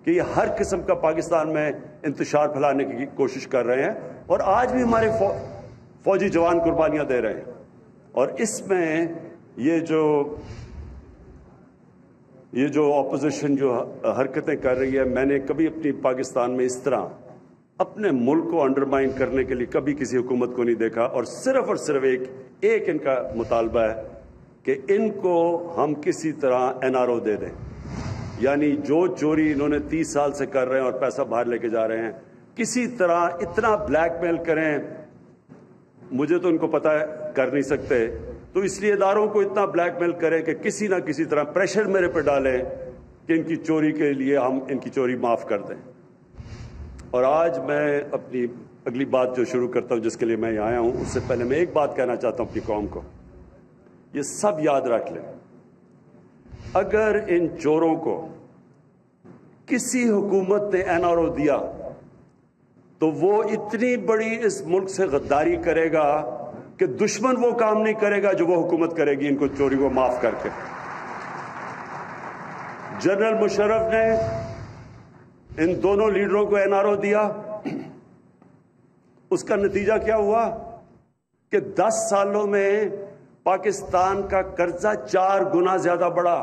کہ یہ ہر قسم کا پاکستان میں انتشار پھیلانے کی کوشش کر رہے ہیں، اور آج بھی ہمارے فوجی جوان قربانیاں دے رہے ہیں۔ اور اس میں یہ جو اپوزیشن جو حرکتیں کر رہی ہے، میں نے کبھی اپنی پاکستان میں اس طرح اپنے ملک کو انڈرمائن کرنے کے لیے کبھی کسی حکومت کو نہیں دیکھا، اور صرف ایک ان کا مطالبہ ہے کہ ان کو ہم کسی طرح NRO دے دیں، یعنی جو چوری انہوں نے 30 سال سے کر رہے ہیں اور پیسہ باہر لے کے جا رہے ہیں، کسی طرح اتنا بلیک میل کریں، مجھے تو ان کو پتہ ہے کر نہیں سکتے، تو اس لیے اداروں کو اتنا بلیک میل کریں کہ کسی نہ کسی طرح پریشر میرے پہ ڈالیں کہ ان کی چوری کے لیے ہم ان کی چوری معاف کر دیں۔ اور آج میں اپنی اگلی بات جو شروع کرتا ہوں، جس کے لیے میں یہاں آیا ہوں، اس سے پہلے میں ایک بات کہنا چاہتا ہوں اپنی قوم کو، یہ سب یاد رکھ لیں، اگر ان چوروں کو کسی حکومت نے NRO دیا تو وہ اتنی بڑی اس ملک سے غداری کرے گا کہ دشمن وہ کام نہیں کرے گا جو وہ حکومت کرے گی ان کو چوری کو معاف کر کے۔ جنرل مشرف نے ان دونوں لیڈروں کو NRO دیا، اس کا نتیجہ کیا ہوا کہ 10 سالوں میں پاکستان کا قرضہ 4 گنا زیادہ بڑھا۔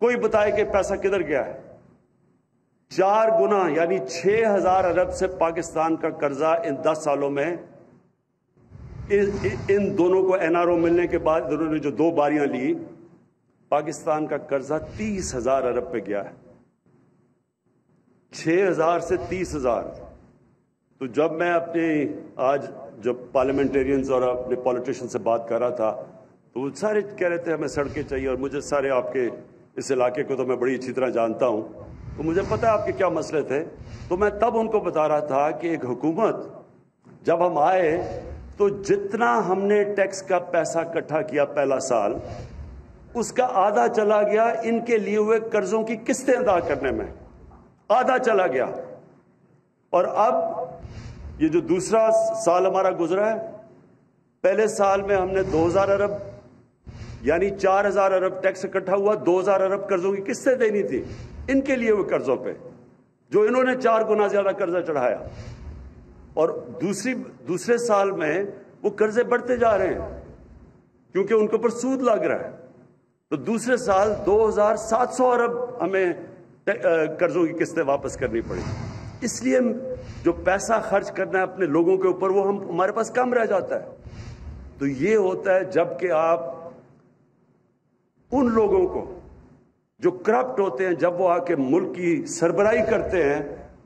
کوئی بتائے کہ پیسہ کدھر گیا ہے؟ 4 گنا، یعنی 6000 ارب سے پاکستان کا قرضہ ان 10 سالوں میں، ان دونوں کو NRO ملنے کے بعد انہوں نے جو 2 باریاں لی، پاکستان کا قرضہ 30,000 ارب پہ گیا ہے، 6000 سے 30,000۔ تو جب میں آج جب پارلیمنٹیرینز اور اپنے پولیٹیشن سے بات کر رہا تھا، تو وہ سارے کہہ رہے تھے ہمیں سڑکیں چاہیے، اور مجھے سارے آپ کے اس علاقے کو تو میں بڑی اچھی طرح جانتا ہوں، تو مجھے پتہ ہے آپ کے کیا مسئلے تھے۔ تو میں تب ان کو بتا رہا تھا کہ ایک حکومت جب ہم آئے تو جتنا ہم نے ٹیکس کا پیسہ اکٹھا کیا پہلا سال، اس کا آدھا چلا گیا ان کے لیے ہوئے قرضوں کی قسطیں ادا کرنے میں، آدھا چلا گیا۔ اور اب یہ جو دوسرا سال ہمارا گزرا ہے، پہلے سال میں ہم نے 2000 ارب یعنی 4000 ارب ٹیکس اکٹھا ہوا، 2000 ارب قرضوں کی قسطیں دینی تھی ان کے لیے ہوئے قرضوں پہ، جو انہوں نے 4 گنا زیادہ قرضہ چڑھایا۔ اور دوسرے سال میں وہ قرضے بڑھتے جا رہے ہیں کیونکہ ان کے اوپر سود لگ رہا ہے، تو دوسرے سال 2700 ارب ہمیں قرضوں کی قسطیں واپس کرنی پڑی۔ اس لیے جو پیسہ خرچ کرنا ہے اپنے لوگوں کے اوپر، وہ ہمارے پاس کم رہ جاتا ہے۔ تو یہ ہوتا ہے جب کہ آپ ان لوگوں کو جو کرپٹ ہوتے ہیں، جب وہ آ کے ملک کی سربراہی کرتے ہیں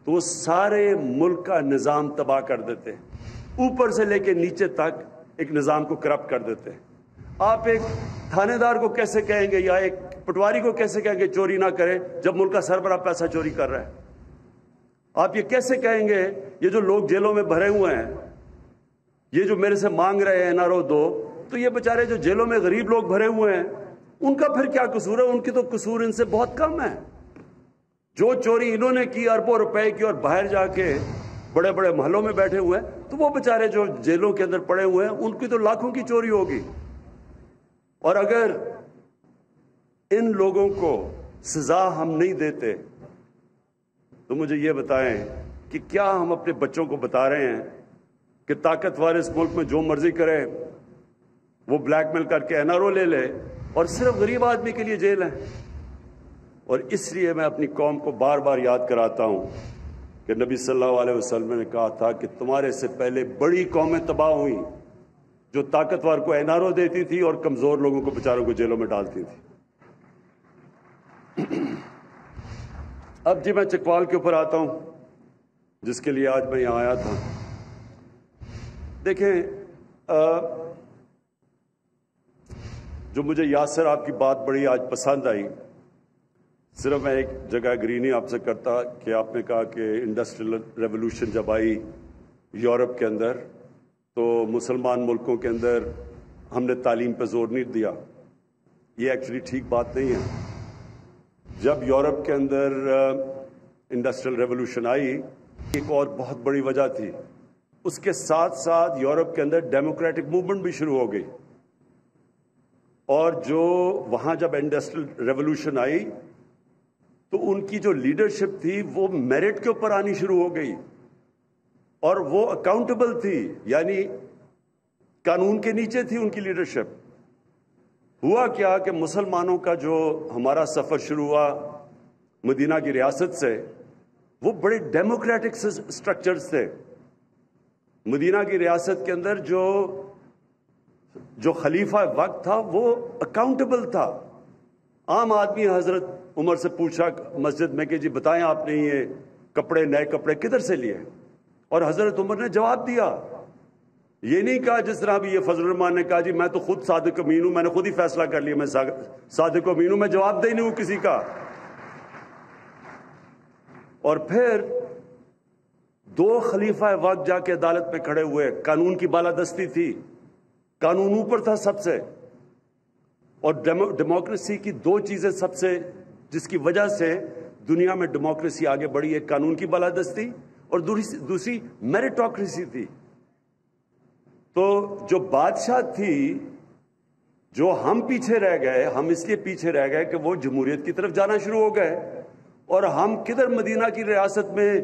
تو وہ سارے ملک کا نظام تباہ کر دیتے ہیں، اوپر سے لے کے نیچے تک ایک نظام کو کرپٹ کر دیتے ہیں۔ آپ ایک تھانے دار کو کیسے کہیں گے یا ایک پٹواری کو کیسے کہیں گے چوری نہ کرے جب ملک کا سربراہ پیسہ چوری کر رہا ہے؟ آپ یہ کیسے کہیں گے یہ جو لوگ جیلوں میں بھرے ہوئے ہیں، یہ جو میرے سے مانگ رہے ہیں NRO دو، تو یہ بیچارے جو جیلوں میں غریب لوگ بھرے ہوئے ہیں، ان کا پھر کیا قصور ہے؟ ان کی تو قصور ان سے بہت کم ہے۔ جو چوری انہوں نے کی اربوں روپے کی اور باہر جا کے بڑے بڑے محلوں میں بیٹھے ہوئے ہیں، تو وہ بیچارے جو جیلوں کے اندر پڑے ہوئے ہیں ان کی تو لاکھوں کی چوری ہوگی۔ اور اگر ان لوگوں کو سزا ہم نہیں دیتے تو مجھے یہ بتائیں کہ کیا ہم اپنے بچوں کو بتا رہے ہیں کہ طاقتور اس ملک میں جو مرضی کرے، وہ بلیک میل کر کے NRO لے لے اور صرف غریب آدمی کے لیے جیل ہے؟ اور اس لیے میں اپنی قوم کو بار بار یاد کراتا ہوں کہ نبی صلی اللہ علیہ وسلم نے کہا تھا کہ تمہارے سے پہلے بڑی قومیں تباہ ہوئیں جو طاقتور کو NRO دیتی تھی اور کمزور لوگوں کو بیچاروں کو جیلوں میں ڈالتی تھی۔ اب جی میں چکوال کے اوپر آتا ہوں جس کے لیے آج میں یہاں آیا تھا۔ دیکھیں، جو مجھے یاسر آپ کی بات بڑی آج پسند آئی، صرف میں ایک جگہ اگری نہیں آپ سے کرتا کہ آپ نے کہا کہ انڈسٹریل ریولوشن جب آئی یورپ کے اندر تو مسلمان ملکوں کے اندر ہم نے تعلیم پہ زور نہیں دیا۔ یہ ایکچولی ٹھیک بات نہیں ہے۔ جب یورپ کے اندر انڈسٹریل ریولوشن آئی، ایک اور بہت بڑی وجہ تھی، اس کے ساتھ ساتھ یورپ کے اندر ڈیموکریٹک موومنٹ بھی شروع ہو گئی، اور جو وہاں جب انڈسٹریل ریولوشن آئی تو ان کی جو لیڈرشپ تھی وہ میرٹ کے اوپر آنی شروع ہو گئی اور وہ اکاؤنٹیبل تھی، یعنی قانون کے نیچے تھی ان کی لیڈرشپ۔ ہوا کیا کہ مسلمانوں کا جو ہمارا سفر شروع ہوا مدینہ کی ریاست سے، وہ بڑے ڈیموکریٹک سٹرکچرز تھے۔ مدینہ کی ریاست کے اندر جو خلیفہ وقت تھا وہ اکاؤنٹیبل تھا۔ عام آدمی حضرت عمر سے پوچھا مسجد میں کہ جی بتائیں آپ نے یہ کپڑے، نئے کپڑے کدھر سے لیے؟ اور حضرت عمر نے جواب دیا، یہ نہیں کہا جس طرح بھی یہ فضل الرحمان نے کہا جی میں تو خود صادق امین ہوں، میں نے خود ہی فیصلہ کر لیا، میں صادق امین ہوں، میں جواب دہ نہیں ہوں کسی کا۔ اور پھر دو خلیفہ وقت جا کے عدالت میں کھڑے ہوئے، قانون کی بالادستی تھی، قانون اوپر تھا سب سے۔ اور ڈیموکریسی کی دو چیزیں سب سے جس کی وجہ سے دنیا میں ڈیموکریسی آگے بڑھی، ایک قانون کی بالادستی اور دوسری میریٹوکریسی تھی۔ تو جو بادشاہ تھی، جو ہم پیچھے رہ گئے، ہم اس لیے پیچھے رہ گئے کہ وہ جمہوریت کی طرف جانا شروع ہو گئے، اور ہم کدھر مدینہ کی ریاست میں